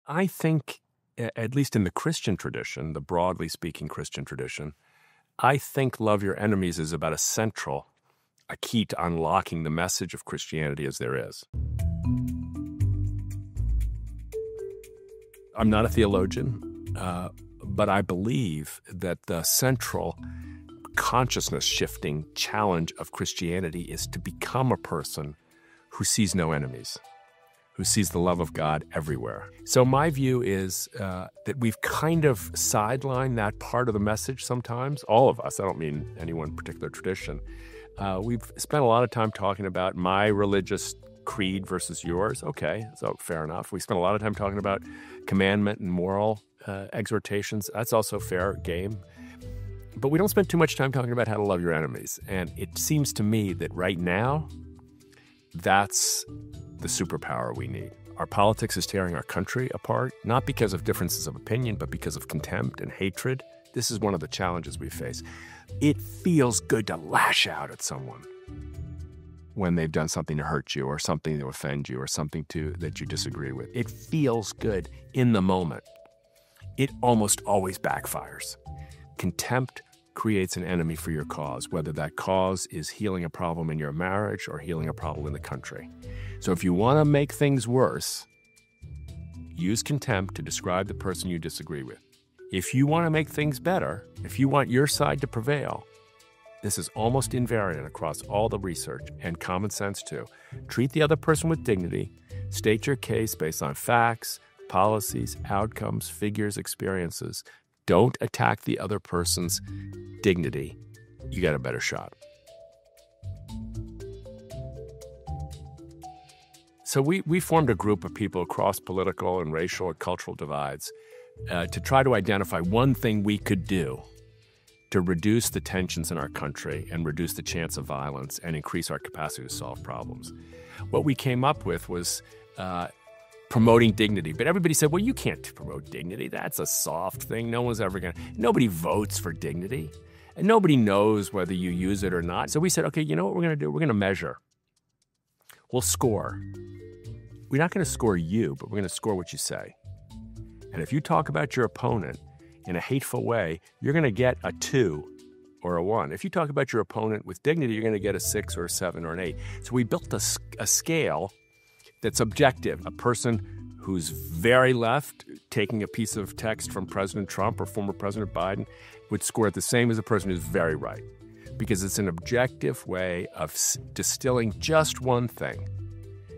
I think, at least in the Christian tradition, the broadly speaking Christian tradition, I think love your enemies is about a key to unlocking the message of Christianity as there is. I'm not a theologian, but I believe that the central consciousness-shifting challenge of Christianity is to become a person who sees no enemies, who sees the love of God everywhere. So my view is that we've kind of sidelined that part of the message sometimes, all of us. I don't mean any one particular tradition. We've spent a lot of time talking about my religious creed versus yours. Okay, so fair enough. We spent a lot of time talking about commandment and moral exhortations. That's also fair game. But we don't spend too much time talking about how to love your enemies. And it seems to me that right now, that's the superpower we need. Our politics is tearing our country apart, not because of differences of opinion, but because of contempt and hatred. This is one of the challenges we face. It feels good to lash out at someone when they've done something to hurt you or something to offend you or something that you disagree with. It feels good in the moment. It almost always backfires. Contempt creates an enemy for your cause, whether that cause is healing a problem in your marriage or healing a problem in the country. So if you want to make things worse, use contempt to describe the person you disagree with. If you want to make things better, if you want your side to prevail, this is almost invariant across all the research and common sense too. Treat the other person with dignity, state your case based on facts, policies, outcomes, figures, experiences. Don't attack the other person's dignity. You got a better shot. So we formed a group of people across political and racial and cultural divides to try to identify one thing we could do to reduce the tensions in our country and reduce the chance of violence and increase our capacity to solve problems. What we came up with was promoting dignity. But everybody said, well, you can't promote dignity. That's a soft thing. Nobody votes for dignity. And nobody knows whether you use it or not. So we said, okay, you know what we're going to do? We're going to measure. We'll score. We're not going to score you, but we're going to score what you say. And if you talk about your opponent in a hateful way, you're going to get a 2 or a 1. If you talk about your opponent with dignity, you're going to get a 6 or a 7 or an 8. So we built a scale that's objective. A person who's very left, taking a piece of text from President Trump or former President Biden, would score it the same as a person who's very right, because it's an objective way of distilling just one thing: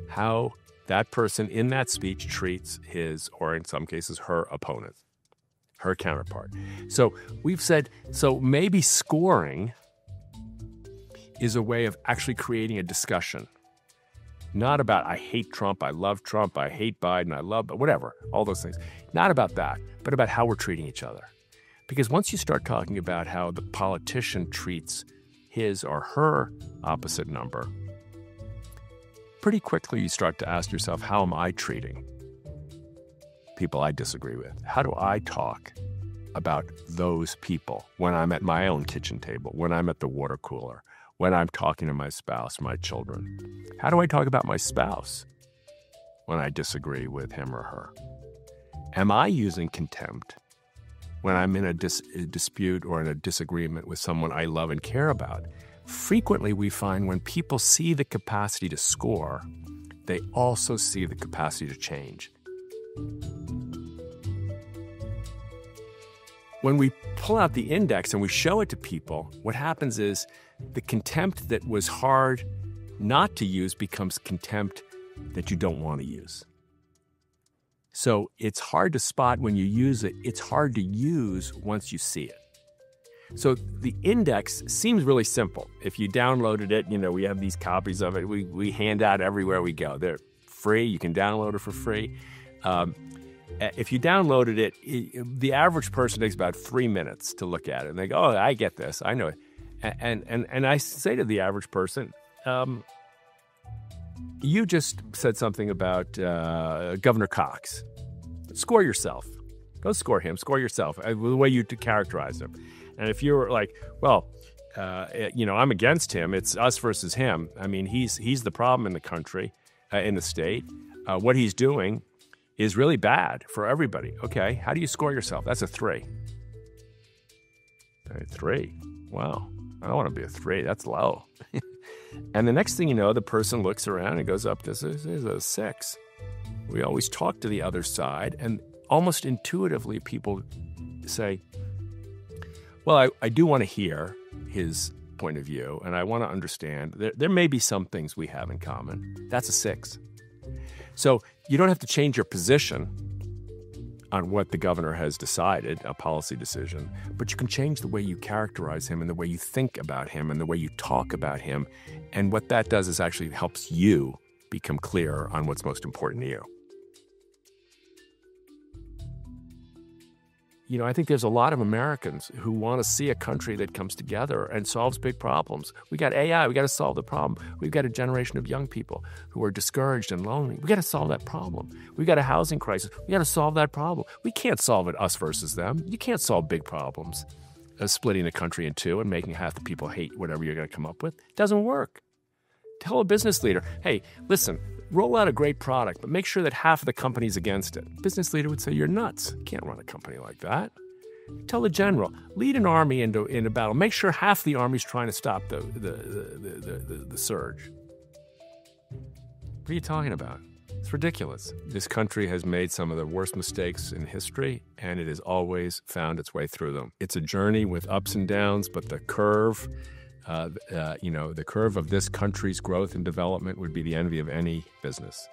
how that person in that speech treats his, or in some cases, her opponent, her counterpart. So we've said, so maybe scoring is a way of actually creating a discussion. Not about, I hate Trump, I love Trump, I hate Biden, I love, whatever, all those things. Not about that, but about how we're treating each other. Because once you start talking about how the politician treats his or her opposite number, pretty quickly you start to ask yourself, how am I treating people I disagree with? How do I talk about those people when I'm at my own kitchen table, when I'm at the water cooler, when I'm talking to my spouse, my children? How do I talk about my spouse when I disagree with him or her? Am I using contempt when I'm in a dispute or in a disagreement with someone I love and care about? Frequently, we find when people see the capacity to score, they also see the capacity to change. When we pull out the index and we show it to people, what happens is the contempt that was hard not to use becomes contempt that you don't want to use. So it's hard to spot when you use it. It's hard to use once you see it. So the index seems really simple. If you downloaded it, we have these copies of it. We hand out everywhere we go. They're free. You can download it for free. If you downloaded it, the average person takes about 3 minutes to look at it. And they go, oh, I get this. I know it. And I say to the average person, you just said something about Governor Cox. Score yourself. Don't score him. Score yourself. The way you characterize him. And if you're like, well, I'm against him. It's us versus him. I mean, he's the problem in the country, in the state. What he's doing is really bad for everybody. Okay, how do you score yourself? That's a 3. All right, 3. Wow, I don't want to be a 3. That's low. And the next thing you know, the person looks around and goes up, this is a 6. We always talk to the other side, and almost intuitively people say, well, I do want to hear his point of view, and I want to understand. There may be some things we have in common. That's a 6. So you don't have to change your position on what the governor has decided, a policy decision, but you can change the way you characterize him and the way you think about him and the way you talk about him. And what that does is actually helps you become clearer on what's most important to you. You know, I think there's a lot of Americans who want to see a country that comes together and solves big problems. We got AI, we got to solve the problem. We've got a generation of young people who are discouraged and lonely. We got to solve that problem. We've got a housing crisis. We got to solve that problem. We can't solve it us versus them. You can't solve big problems, splitting the country in two and making half the people hate whatever you're going to come up with. It doesn't work. Tell a business leader, hey, listen, roll out a great product, but make sure that half of the company's against it. Business leader would say, you're nuts. You can't run a company like that. Tell the general, lead an army into battle. Make sure half the army's trying to stop the surge. What are you talking about? It's ridiculous. This country has made some of the worst mistakes in history, and it has always found its way through them. It's a journey with ups and downs, but the curve... the curve of this country's growth and development would be the envy of any business.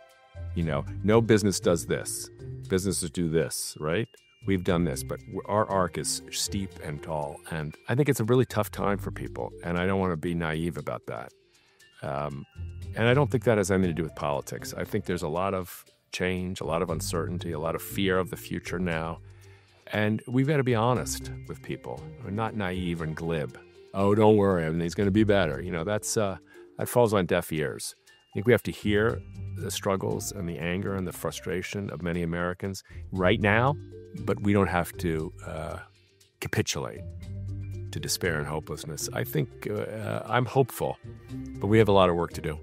No business does this. Businesses do this, right? We've done this, but our arc is steep and tall. And I think it's a really tough time for people. And I don't want to be naive about that. And I don't think that has anything to do with politics. I think there's a lot of change, a lot of uncertainty, a lot of fear of the future now. And we've got to be honest with people. We're not naive and glib. Oh, don't worry, everything's going to be better. That falls on deaf ears. I think we have to hear the struggles and the anger and the frustration of many Americans right now, but we don't have to capitulate to despair and hopelessness. I think I'm hopeful, but we have a lot of work to do.